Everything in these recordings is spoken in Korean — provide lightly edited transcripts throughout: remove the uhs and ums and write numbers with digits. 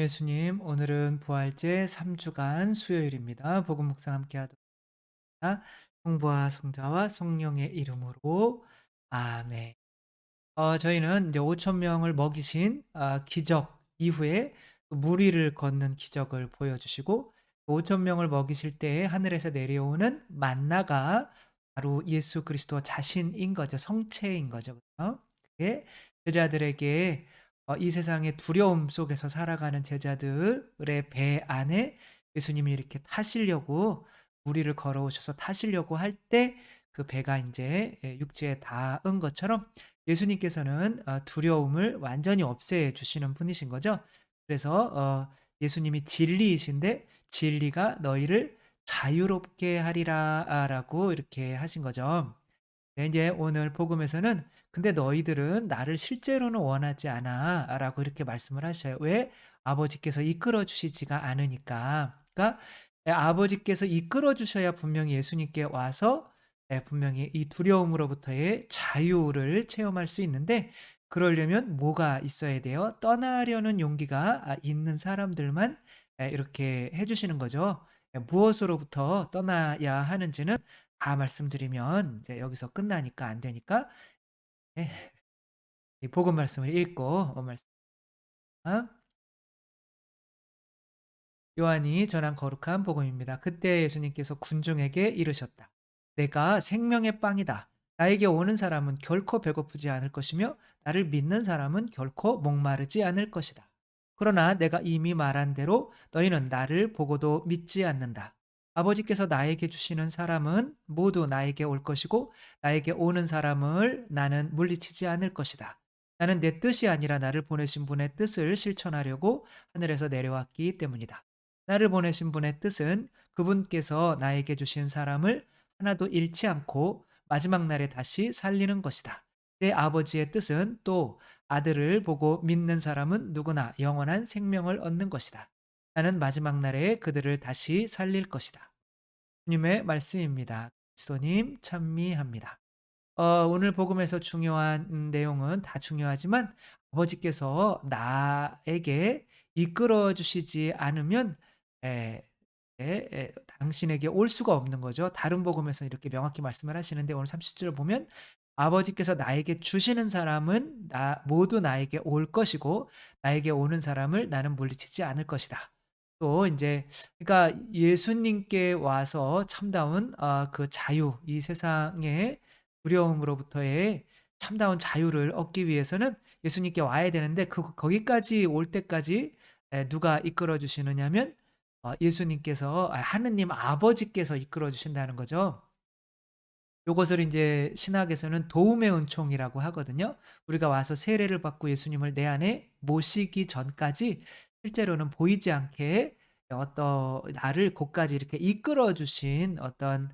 예수님, 오늘은 부활제 3주간 수요일입니다. 복음 묵상 함께 하도록 하겠습니다. 성부와 성자와 성령의 이름으로 아멘. 저희는 이제 5천 명을 먹이신 기적 이후에 무리를 걷는 기적을 보여주시고 5천 명을 먹이실 때에 하늘에서 내려오는 만나가 바로 예수 그리스도 자신인 거죠. 성체인 거죠. 그죠? 그게 제자들에게 이 세상의 두려움 속에서 살아가는 제자들의 배 안에 예수님이 이렇게 타시려고 무리를 걸어오셔서 타시려고 할 때 그 배가 이제 육지에 닿은 것처럼 예수님께서는 두려움을 완전히 없애 주시는 분이신 거죠. 그래서 예수님이 진리이신데 "진리가 너희를 자유롭게 하리라."라고 이렇게 하신 거죠. 네, 이제 오늘 복음에서는 "근데 너희들은 나를 실제로는 원하지 않아."라고 이렇게 말씀을 하셔요. 왜? 아버지께서 이끌어 주시지가 않으니까. 그러니까 아버지께서 이끌어 주셔야 분명히 예수님께 와서 분명히 이 두려움으로부터의 자유를 체험할 수 있는데, 그러려면 뭐가 있어야 돼요? 떠나려는 용기가 있는 사람들만 이렇게 해 주시는 거죠. 무엇으로부터 떠나야 하는지는 다 말씀드리면 이제 여기서 끝나니까 안 되니까 예, 이 복음 말씀을 읽고 말씀 요한이 전한 거룩한 복음입니다. 그때 예수님께서 군중에게 이르셨다. 내가 생명의 빵이다. 나에게 오는 사람은 결코 배고프지 않을 것이며 나를 믿는 사람은 결코 목마르지 않을 것이다. 그러나 내가 이미 말한 대로 너희는 나를 보고도 믿지 않는다. 아버지께서 나에게 주시는 사람은 모두 나에게 올 것이고 나에게 오는 사람을 나는 물리치지 않을 것이다. 나는 내 뜻이 아니라 나를 보내신 분의 뜻을 실천하려고 하늘에서 내려왔기 때문이다. 나를 보내신 분의 뜻은 그분께서 나에게 주신 사람을 하나도 잃지 않고 마지막 날에 다시 살리는 것이다. 내 아버지의 뜻은 또 아들을 보고 믿는 사람은 누구나 영원한 생명을 얻는 것이다. 나는 마지막 날에 그들을 다시 살릴 것이다. 주님의 말씀입니다. 그리스도님 찬미합니다. 오늘 복음에서 중요한 내용은 다 중요하지만 아버지께서 나에게 이끌어 주시지 않으면 에, 당신에게 올 수가 없는 거죠. 다른 복음에서 이렇게 명확히 말씀을 하시는데 오늘 30절을 보면 아버지께서 나에게 주시는 사람은 모두 나에게 올 것이고 나에게 오는 사람을 나는 물리치지 않을 것이다. 또 이제 그러니까 예수님께 와서 참다운 그 자유, 이 세상의 두려움으로부터의 참다운 자유를 얻기 위해서는 예수님께 와야 되는데 거기까지 올 때까지 누가 이끌어 주시느냐면 예수님께서, 하느님 아버지께서 이끌어 주신다는 거죠. 요것을 인제 신학에서는 도움의 은총이라고 하거든요. 우리가 와서 세례를 받고 예수님을 내 안에 모시기 전까지 실제로는 보이지 않게 나를 곳까지 이렇게 이끌어 주신 어떤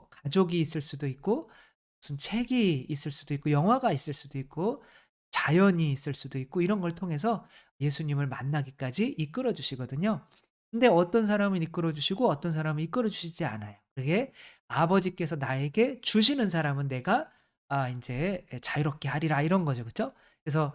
가족이 있을 수도 있고 무슨 책이 있을 수도 있고 영화가 있을 수도 있고 자연이 있을 수도 있고 이런 걸 통해서 예수님을 만나기까지 이끌어 주시거든요. 근데 어떤 사람은 이끌어 주시고 어떤 사람은 이끌어 주시지 않아요. 그게 아버지께서 나에게 주시는 사람은 내가 인제 자유롭게 하리라 이런 거죠. 그죠? 그래서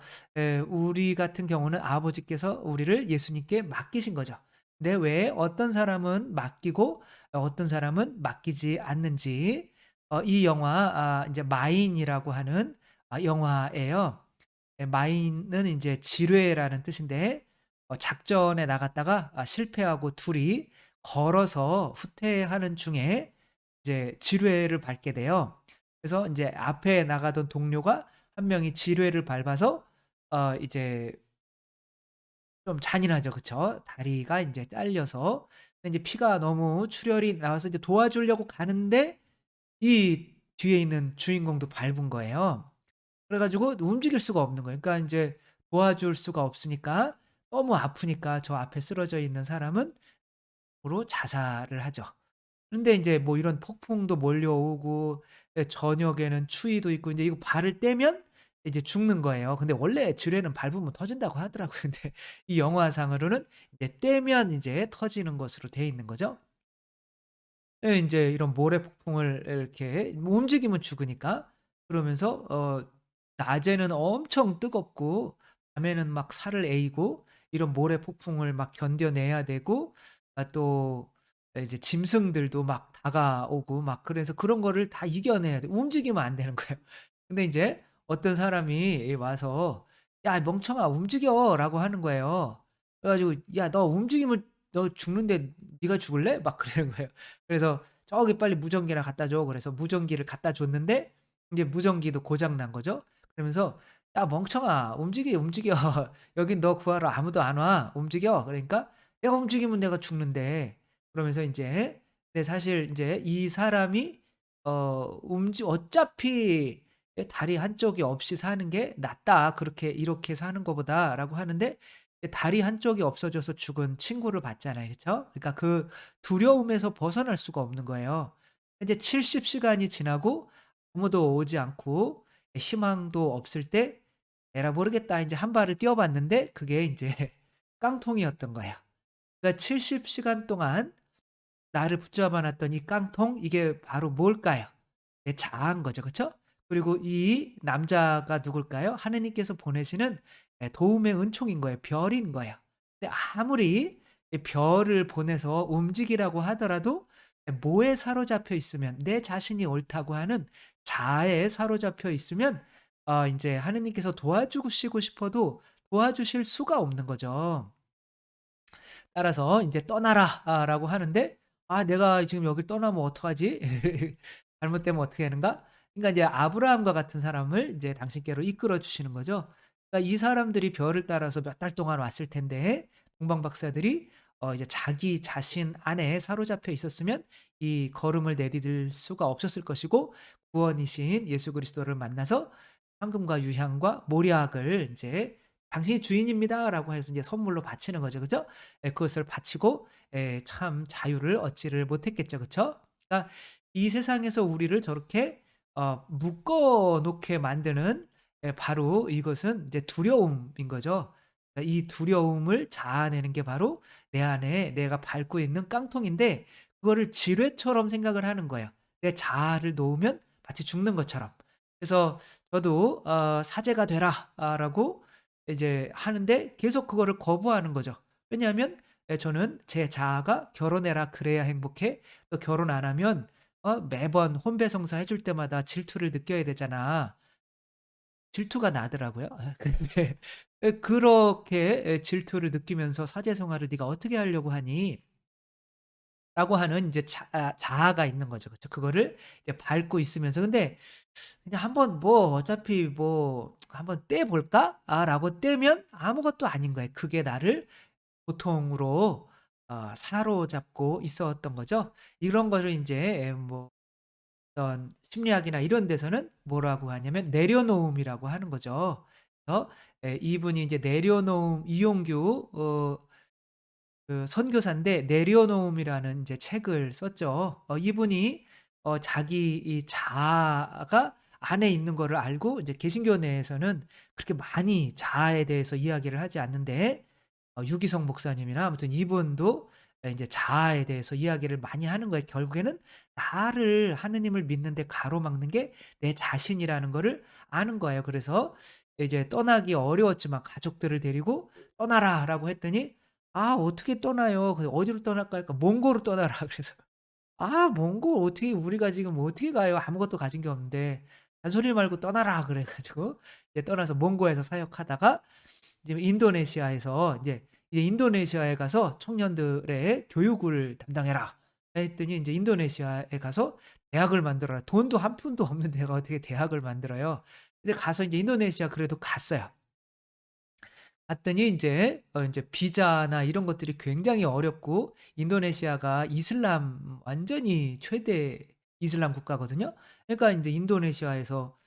우리 같은 경우는 아버지께서 우리를 예수님께 맡기신 거죠. 근데 왜 어떤 사람은 맡기고 어떤 사람은 맡기지 않는지 이 영화 인제 마인이라고 하는 영화예요. 마인은 인제 지뢰라는 뜻인데 작전에 나갔다가 실패하고 둘이 걸어서 후퇴하는 중에 이제 지뢰를 밟게 돼요. 그래서 인제 앞에 나가던 동료가 한 명이 지뢰를 밟아서 이제 좀 잔인하죠. 그쵸? 다리가 인제 잘려서 근데 인제 피가 너무 출혈이 나와서 이제 도와주려고 가는데 이 뒤에 있는 주인공도 밟은 거예요. 그래 가지고 움직일 수가 없는 거예요. 그러니까 인제 도와줄 수가 없으니까 너무 아프니까 저 앞에 쓰러져 있는 사람은 으로 자살을 하죠. 그런데 인제 뭐 이런 폭풍도 몰려오고 저녁에는 추위도 있고 인제 이거 발을 떼면 이제 죽는 거예요. 근데 원래 지뢰는 밟으면 터진다고 하더라고요. 근데 이 영화상으로는 이제 떼면 이제 터지는 것으로 돼 있는 거죠. 예, 인제 이런 모래 폭풍을 이렇게 움직이면 죽으니까. 그러면서 낮에는 엄청 뜨겁고 밤에는 막 살을 에이고 이런 모래 폭풍을 막 견뎌내야 되고 또 이제 짐승들도 막 다가오고 막 그래서 그런 거를 다 이겨내야 돼. 움직이면 안 되는 거예요. 근데 인제 어떤 사람이 와서 "야 멍청아 움직여."라고 하는 거예요. 그래 가지고 "야 너 움직이면 너 죽는데 네가 죽을래?" 막 그러는 거예요. 그래서 "저기 빨리 무전기나 갖다 줘." 그래서 무전기를 갖다 줬는데 인제 무전기도 고장 난 거죠. 그러면서 "야 멍청아 움직여. 여긴 너 구하러 아무도 안 와. 움직여." 그러니까 "내가 움직이면 내가 죽는데." 그러면서 인제 근데 사실 인제 이 사람이 어차피 다리 한쪽이 없이 사는 게 낫다. 그렇게 이렇게 사는 거보다."라고 하는데 다리 한쪽이 없어져서 죽은 친구를 봤잖아요. 그쵸? 그러니까 그 두려움에서 벗어날 수가 없는 거예요. 이제 70 시간이 지나고 아무도 오지 않고 희망도 없을 때 '에라 모르겠다.' 인제 한 발을 뛰어 봤는데 그게 인제 깡통이었던 거예요. 그러니까 70 시간 동안 나를 붙잡아 놨던 이 깡통 이게 바로 뭘까요? 내 자아인 거죠. 그쵸? 그리고 이 남자가 누굴까요? 하느님께서 보내시는 도움의 은총인 거예요. 별인 거예요. 근데 아무리 이 별을 보내서 움직이라고 하더라도 뭐에 사로잡혀 있으면 내 자신이 옳다고 하는 자아에 사로잡혀 있으면 인제 하느님께서 도와주시고 싶어도 도와주실 수가 없는 거죠. 따라서 인제 "떠나라." 라고 하는데 '아 내가 지금 여길 떠나면 어떡하지? 잘못되면 어떻게 하는가?' 그러니까 이제 아브라함과 같은 사람을 인제 당신께로 이끌어 주시는 거죠. 그러니까 이 사람들이 별을 따라서 몇 달 동안 왔을 텐데 동방 박사들이 이제 자기 자신 안에 사로잡혀 있었으면 이 걸음을 내디딜 수가 없었을 것이고 구원이신 예수 그리스도를 만나서 황금과 유향과 몰약을 인제 "당신이 주인입니다."라고 해서 이제 선물로 바치는 거죠. 그죠? 그것을 바치고 참 자유를 얻지를 못했겠죠. 그쵸? 그러니까 이 세상에서 우리를 저렇게 묶어 놓게 만드는 바로 이것은 이제 두려움인 거죠. 그러니까 이 두려움을 자아내는 게 바로 내 안에 내가 밟고 있는 깡통인데 그거를 지뢰처럼 생각을 하는 거예요. 내 자아를 놓으면 마치 죽는 것처럼. 그래서 저도 "사제가 되라." 라고 이제 하는데 계속 그거를 거부하는 거죠. 왜냐하면 저는 제 자아가 "결혼해라. 그래야 행복해." 또 결혼 안 하면 매번 혼배성사 해줄 때마다 질투를 느껴야 되잖아. 질투가 나더라고요. 근데 그렇게 질투를 느끼면서 "사제 생활을 네가 어떻게 하려고 하니?" 라고 하는 이제 자아가 있는 거죠. 그쵸. 그거를 이제 밟고 있으면서 근데 그냥 '한번 뭐 어차피 뭐 한번 떼 볼까?' 라고 떼면 아무것도 아닌 거예요. 그게 나를 고통으로 사로잡고 있었던 거죠. 이런 거를 인제 뭐 어떤 심리학이나 이런 데서는 뭐라고 하냐면 내려놓음이라고 하는 거죠. 그래서 이분이 이제 내려놓음 이용규 그 선교사인데 내려놓음이라는 이제 책을 썼죠. 이분이 자기 이 자아가 안에 있는 거를 알고 이제 개신교 내에서는 그렇게 많이 자아에 대해서 이야기를 하지 않는데 유기성 목사님이나 아무튼 이분도 인제 자아에 대해서 이야기를 많이 하는 거예요. 결국에는 나를 하느님을 믿는데 가로막는 게 내 자신이라는 거를 아는 거예요. 그래서 이제 떠나기 어려웠지만 가족들을 데리고 "떠나라."라고 했더니 "아 어떻게 떠나요?" 그래서 "어디로 떠날까?" 하니까 "몽고로 떠나라." 그래서 "아 몽고 어떻게 우리가 지금 어떻게 가요? 아무것도 가진 게 없는데." "잔소리 말고 떠나라." 그래 가지고 이제 떠나서 몽고에서 사역하다가 이제 인도네시아에서 이제 "인도네시아에 가서 청년들의 교육을 담당해라." 했더니 인제 인도네시아에 가서 대학을 만들어라. 돈도 한 푼도 없는 데가 어떻게 대학을 만들어요. 이제 가서 인제 인도네시아 그래도 갔어요. 갔더니 인제 비자나 이런 것들이 굉장히 어렵고 인도네시아가 이슬람 완전히 최대 이슬람 국가거든요. 그러니까 인제 인도네시아에서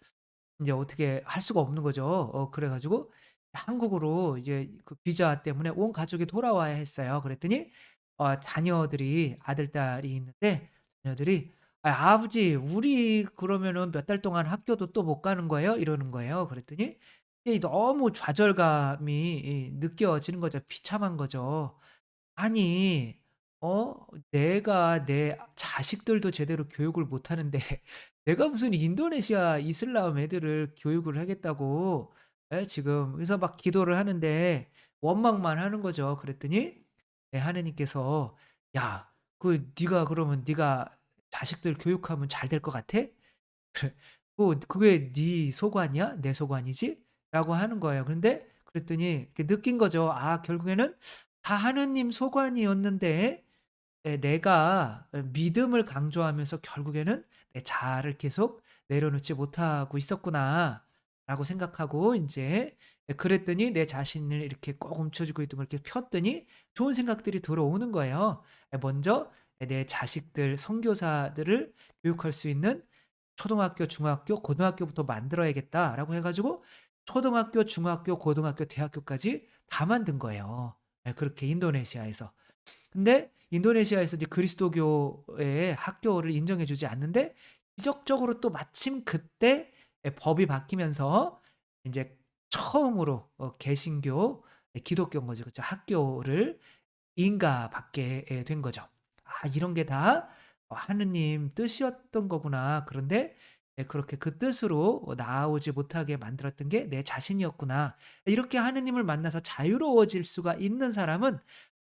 인제 어떻게 할 수가 없는 거죠. 그래 가지고 한국으로 이제 그 비자 때문에 온 가족이 돌아와야 했어요. 그랬더니 자녀들이 아들-딸이 있는데 자녀들이 "아 아버지 우리 그러면은 몇 달 동안 학교도 또 못 가는 거예요?" 이러는 거예요. 그랬더니 이게 너무 좌절감이 느껴지는 거죠. 비참한 거죠. 아니 어 내가 내 자식들도 제대로 교육을 못 하는데 내가 무슨 인도네시아 이슬람 애들을 교육을 하겠다고 지금 그래서 막 기도를 하는데 원망만 하는 거죠. 그랬더니 하느님께서 "야 네가 그러면 네가 자식들 교육하면 잘 될 것 같아?" 그래 그게 네 소관이야? 내 소관이지?"라고 하는 거예요. 그랬더니 이렇게 느낀 거죠. 결국에는 다 하느님 소관이었는데 내가 믿음을 강조하면서 결국에는 내 자아를 계속 내려놓지 못하고 있었구나'라고 생각하고 인제 그랬더니 내 자신을 이렇게 꼭 움켜쥐고 있던 걸 이렇게 폈더니 좋은 생각들이 들어오는 거예요. 먼저 내 자식들 선교사들을 교육할 수 있는 '초등학교, 중학교, 고등학교부터 만들어야겠다.'라고 해 가지고 초등학교, 중학교, 고등학교, 대학교까지 다 만든 거예요. 그렇게 인도네시아에서. 근데 인도네시아에서 이제 그리스도교의 학교를 인정해 주지 않는데 기적적으로 또 마침 그때 법이 바뀌면서 인제 처음으로 개신교 기독교인 거죠. 그죠. 학교를 인가받게 된 거죠. '이런 게 다 하느님 뜻이었던 거구나. 그런데 그렇게 그 뜻으로 나아오지 못하게 만들었던 게 내 자신이었구나.' 이렇게 하느님을 만나서 자유로워질 수가 있는 사람은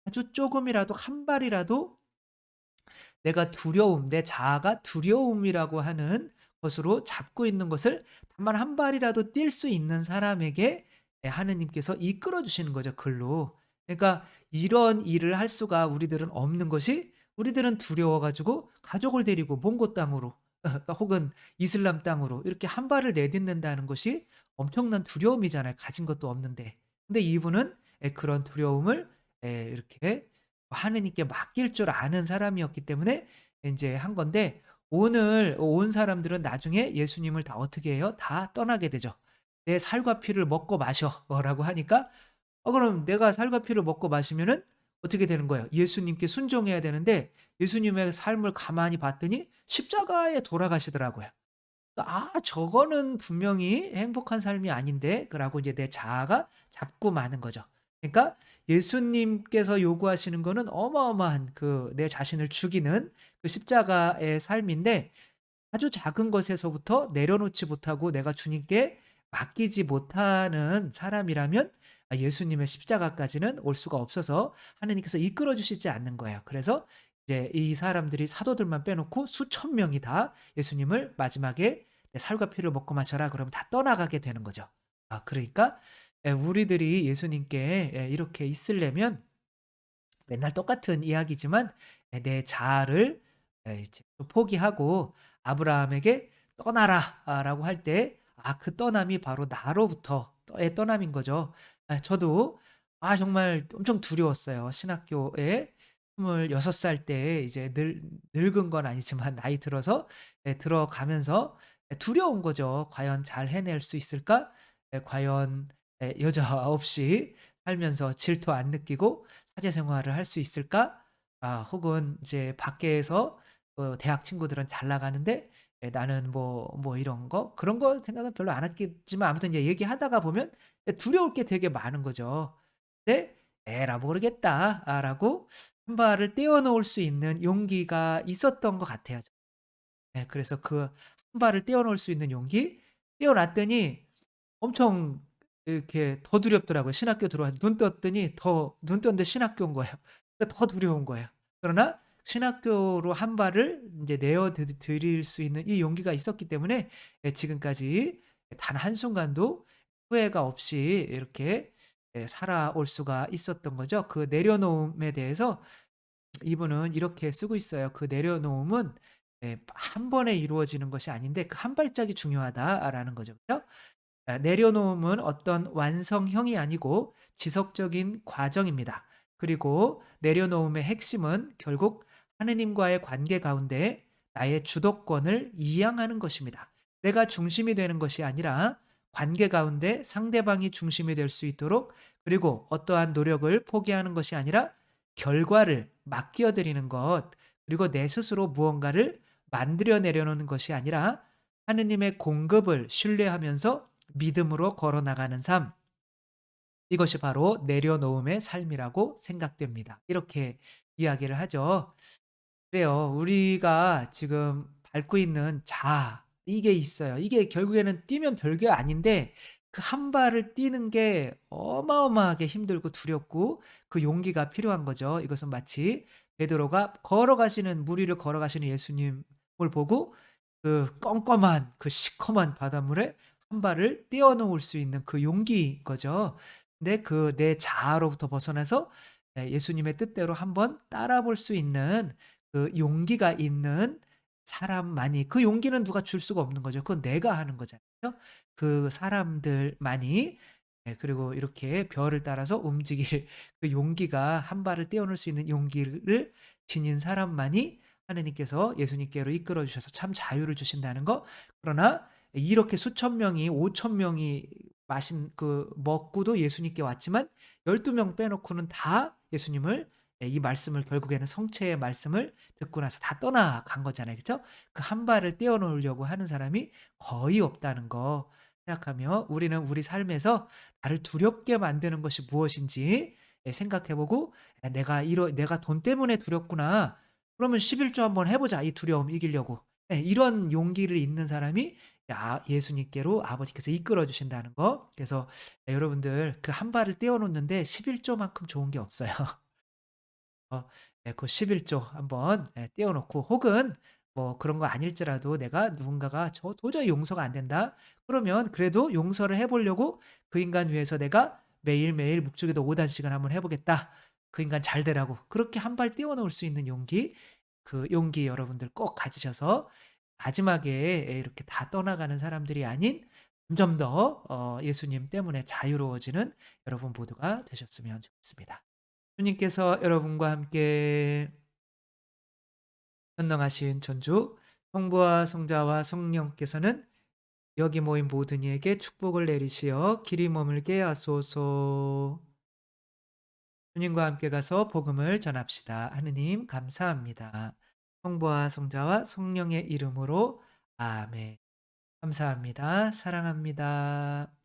아주 쪼금이라도 한 발이라도 내가 두려움, 내 자아가 두려움이라고 하는 것으로 잡고 있는 것을 다만 한 발이라도 뛸 수 있는 사람에게 하느님께서 이끌어 주시는 거죠, 글로. 그러니까 이런 일을 할 수가 우리들은 없는 것이 우리들은 두려워 가지고 가족을 데리고 몽고 땅으로 혹은 이슬람 땅으로 이렇게 한 발을 내딛는다는 것이 엄청난 두려움이잖아요, 가진 것도 없는데. 근데 이분은 그런 두려움을 이렇게 하느님께 맡길 줄 아는 사람이었기 때문에 인제 한 건데 오늘 온 사람들은 나중에 예수님을 다 어떻게 해요? 다 떠나게 되죠. "내 살과 피를 먹고 마셔." 라고 하니까 그럼 내가 살과 피를 먹고 마시면은 어떻게 되는 거예요? 예수님께 순종해야 되는데 예수님의 삶을 가만히 봤더니 십자가에 돌아가시더라고요. 저거는 분명히 행복한 삶이 아닌데.' 라고 이제 내 자아가 잡고 마는 거죠. 그러니까 예수님께서 요구하시는 거는 어마어마한 내 자신을 죽이는 그 십자가의 삶인데 아주 작은 것에서부터 내려놓지 못하고 내가 주님께 맡기지 못하는 사람이라면 예수님의 십자가까지는 올 수가 없어서 하느님께서 이끌어 주시지 않는 거예요. 그래서 이제 이 사람들이 사도들만 빼놓고 수천 명이 다 예수님을 마지막에 "내 살과 피를 먹고 마셔라." 그러면 다 떠나가게 되는 거죠. 그러니까 우리들이 예수님께 이렇게 있으려면 맨날 똑같은 이야기지만 내 자아를 이제 또 포기하고 아브라함에게 "떠나라." 라고 할 때 그 떠남이 바로 나로부터의 떠남인 거죠. 저도 정말 엄청 두려웠어요. 신학교에 26살 때 이제 늙은 건 아니지만 나이 들어서 들어가면서 두려운 거죠. '과연 잘 해낼 수 있을까? 과연 여자 없이 살면서 질투 안 느끼고 사제 생활을 할 수 있을까?' 혹은 이제 밖에서 대학 친구들은 잘 나가는데 나는 이런 거 그런 거 생각은 별로 안 했겠지만 아무튼 이제 얘기하다가 보면 두려울 게 되게 많은 거죠. 근데 '에라 모르겠다.' 라고 한 발을 떼어 놓을 수 있는 용기가 있었던 것 같아요. 그래서 그 한 발을 떼어 놓을 수 있는 용기 떼어 놨더니 엄청 이렇게 더 두렵더라고요. 신학교 들어와서 눈 떴는데 신학교인 거예요. 그러니까 더 두려운 거예요. 그러나 신학교로 한 발을 인제 내어 드릴 수 있는 이 용기가 있었기 때문에 지금까지 단 한순간도 후회가 없이 이렇게 살아올 수가 있었던 거죠. 그 내려놓음에 대해서 이분은 이렇게 쓰고 있어요. "그 내려놓음은 한 번에 이루어지는 것이 아닌데 그 한 발짝이 중요하다."라는 거죠. 그죠? 내려놓음은 어떤 완성형이 아니고 지속적인 과정입니다. 그리고 내려놓음의 핵심은 결국 하느님과의 관계 가운데 나의 주도권을 이양하는 것입니다. 내가 중심이 되는 것이 아니라 관계 가운데 상대방이 중심이 될 수 있도록 그리고 어떠한 노력을 포기하는 것이 아니라 결과를 맡겨 드리는 것 그리고 내 스스로 무언가를 만들어 내려놓는 것이 아니라 하느님의 공급을 신뢰하면서 믿음으로 걸어 나가는 삶. 이것이 바로 내려놓음의 삶이라고 생각됩니다. 이렇게 이야기를 하죠. 그래요. 우리가 지금 밟고 있는 자아 이게 있어요. 이게 결국에는 뛰면 별게 아닌데 그 한 발을 뛰는 게 어마어마하게 힘들고 두렵고 그 용기가 필요한 거죠. 이것은 마치 베드로가 걸어가시는 물 위를 걸어가시는 예수님을 보고 그 껌껌한 그 시커먼 바닷물에 한 발을 떼어 놓을 수 있는 그 용기인 거죠. 근데 그 내 자아로부터 벗어나서 예수님의 뜻대로 한번 따라 볼 수 있는 그 용기가 있는 사람만이, 그 용기는 누가 줄 수가 없는 거죠. 그건 내가 하는 거잖아요. 그 사람들만이, 그리고 이렇게 별을 따라서 움직일 그 용기가, 한 발을 떼어놓을 수 있는 용기를 지닌 사람만이 하느님께서 예수님께로 이끌어 주셔서 참 자유를 주신다는 거. 그러나 이렇게 수천 명이 5천 명이 마신 그 먹고도 예수님께 왔지만 12명 빼놓고는 다 예수님을, 이 말씀을 결국에는 성체의 말씀을 듣고 나서 다 떠나간 거잖아요. 그죠? 그 한 발을 떼어 놓으려고 하는 사람이 거의 없다는 거 생각하며 우리는 우리 삶에서 나를 두렵게 만드는 것이 무엇인지 생각해 보고 '내가 돈 때문에 두렵구나. 그러면 11조 한번 해 보자, 이 두려움 이기려고.' 이런 용기를 있는 사람이 예수님께로 아버지께서 이끌어 주신다는 거. 그래서 여러분들 그 한 발을 떼어 놓는데 11조만큼 좋은 게 없어요. 어 그 11조 한번 띄워 놓고, 혹은 뭐 그런 거 아닐지라도 내가 누군가가 "저 도저히 용서가 안 된다." 그러면 그래도 용서를 해 보려고 그 인간 위해서 내가 매일매일 묵주기도 5 단씩은 한번 해 보겠다. 그 인간 잘 되라고. 그렇게 한 발 띄워 놓을 수 있는 용기, 그 용기 여러분들 꼭 가지셔서 마지막에 이렇게 다 떠나가는 사람들이 아닌 점점 더 예수님 때문에 자유로워지는 여러분 모두가 되셨으면 좋겠습니다. 주님께서 여러분과 함께 현능하신 전주 성부와 성자와 성령께서는 여기 모인 모든 이에게 축복을 내리시어 길이 머물게 하소서. 주님과 함께 가서 복음을 전합시다. 하느님 감사합니다. 성부와 성자와 성령의 이름으로 아멘. 감사합니다. 사랑합니다.